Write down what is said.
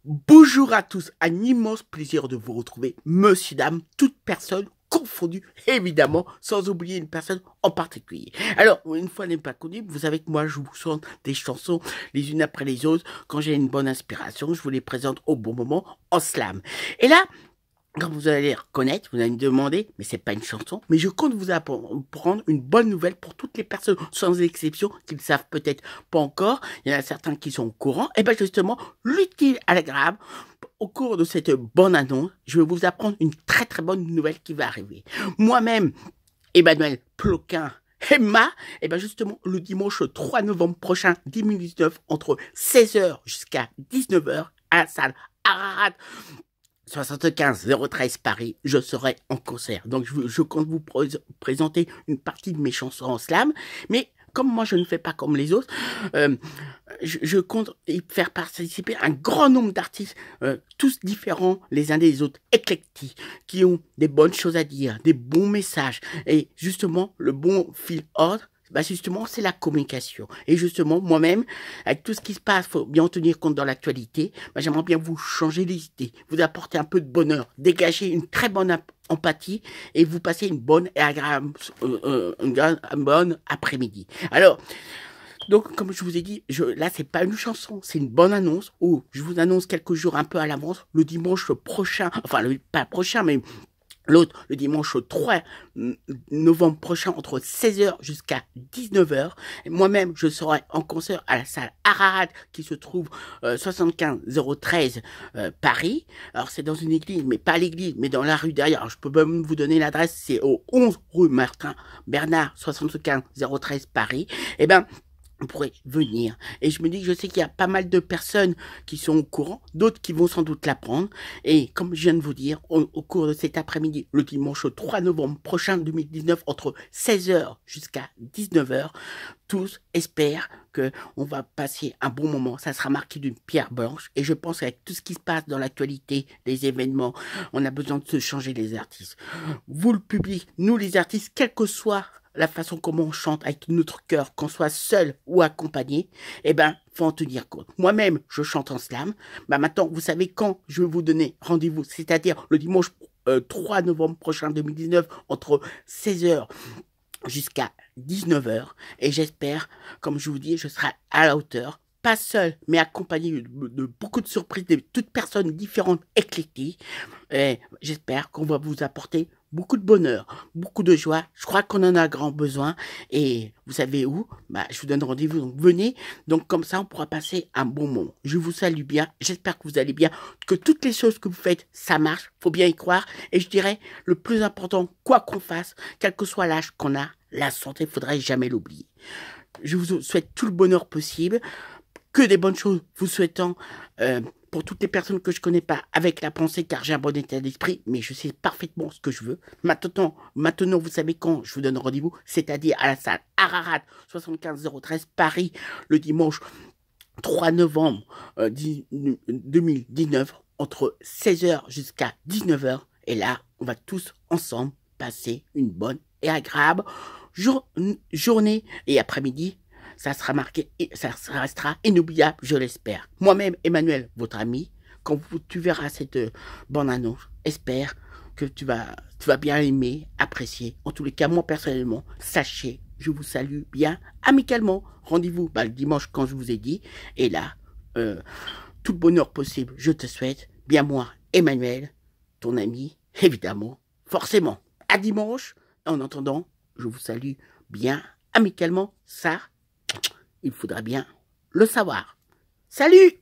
Bonjour à tous, un immense plaisir de vous retrouver, monsieur, dame, toute personne confondue, évidemment, sans oublier une personne en particulier. Alors, une fois n'est pas connu, vous savez que moi, je vous chante des chansons les unes après les autres. Quand j'ai une bonne inspiration, je vous les présente au bon moment en slam. Et là, quand vous allez les reconnaître, vous allez me demander, mais c'est pas une chanson, mais je compte vous apprendre une bonne nouvelle pour toutes les personnes, sans exception, qui ne savent peut-être pas encore. Il y en a certains qui sont au courant. Et bien justement, l'utile à l'agréable, au cours de cette bonne annonce, je vais vous apprendre une très très bonne nouvelle qui va arriver. Moi-même, Emmanuel Ploquin, Emma, et bien justement, le dimanche 3 novembre prochain, 2019, entre 16h jusqu'à 19h, à la salle Ararat, 75 013 Paris, je serai en concert. Donc je compte vous présenter une partie de mes chansons en slam, mais comme moi je ne fais pas comme les autres, je compte y faire participer un grand nombre d'artistes, tous différents les uns des autres, éclectiques, qui ont des bonnes choses à dire, des bons messages, et justement le bon fil ordre. Bah justement, c'est la communication. Et justement, moi-même, avec tout ce qui se passe, faut bien en tenir compte dans l'actualité, bah, j'aimerais bien vous changer les idées, vous apporter un peu de bonheur, dégager une très bonne empathie et vous passer une bonne et agréable, une bonne après-midi. Alors, donc, comme je vous ai dit, là, c'est pas une chanson, c'est une bonne annonce où je vous annonce quelques jours un peu à l'avance, le dimanche prochain, enfin, pas prochain, mais l'autre, le dimanche 3 novembre prochain, entre 16h jusqu'à 19h. Moi-même, je serai en concert à la salle Ararat, qui se trouve 75 013 Paris. Alors, c'est dans une église, mais pas l'église, mais dans la rue derrière. Alors, je peux même vous donner l'adresse, c'est au 11 rue Martin Bernard, 75 013 Paris. Eh ben, on pourrait venir. Et je me dis que je sais qu'il y a pas mal de personnes qui sont au courant, d'autres qui vont sans doute l'apprendre. Et comme je viens de vous dire, au cours de cet après-midi, le dimanche 3 novembre prochain 2019, entre 16h jusqu'à 19h, tous espèrent que on va passer un bon moment. Ça sera marqué d'une pierre blanche. Et je pense qu'avec tout ce qui se passe dans l'actualité, les événements, on a besoin de se changer les artistes. Vous, le public, nous les artistes, quel que soit la façon comment on chante avec notre cœur, qu'on soit seul ou accompagné, eh ben, faut en tenir compte. Moi-même, je chante en slam. Bah, maintenant, vous savez quand je vais vous donner rendez-vous, c'est-à-dire le dimanche 3 novembre prochain 2019, entre 16h jusqu'à 19h. Et j'espère, comme je vous dis, je serai à la hauteur. Pas seul, mais accompagné de beaucoup de surprises, de toutes personnes différentes, éclectiques. Et j'espère qu'on va vous apporter beaucoup de bonheur, beaucoup de joie. Je crois qu'on en a grand besoin. Et vous savez où? Bah, je vous donne rendez-vous, donc venez. Donc comme ça, on pourra passer un bon moment. Je vous salue bien. J'espère que vous allez bien, que toutes les choses que vous faites, ça marche. Faut bien y croire. Et je dirais, le plus important, quoi qu'on fasse, quel que soit l'âge qu'on a, la santé, il ne faudrait jamais l'oublier. Je vous souhaite tout le bonheur possible, que des bonnes choses, vous souhaitant, pour toutes les personnes que je connais pas, avec la pensée, car j'ai un bon état d'esprit, mais je sais parfaitement ce que je veux. Maintenant, vous savez quand je vous donne rendez-vous, c'est-à-dire à la salle Ararat, 75 013 Paris, le dimanche 3 novembre 2019, entre 16h jusqu'à 19h. Et là, on va tous ensemble passer une bonne et agréable journée et après-midi. Ça sera marqué et ça restera inoubliable, je l'espère. Moi-même, Emmanuel, votre ami, quand tu verras cette bande-annonce, espère que tu vas bien aimer, apprécier. En tous les cas, moi personnellement, sachez, je vous salue bien amicalement. Rendez-vous le dimanche, quand je vous ai dit. Et là, tout le bonheur possible, je te souhaite. Bien moi, Emmanuel, ton ami, évidemment, forcément. À dimanche. En attendant, je vous salue bien amicalement. Ça, il faudra bien le savoir. Salut!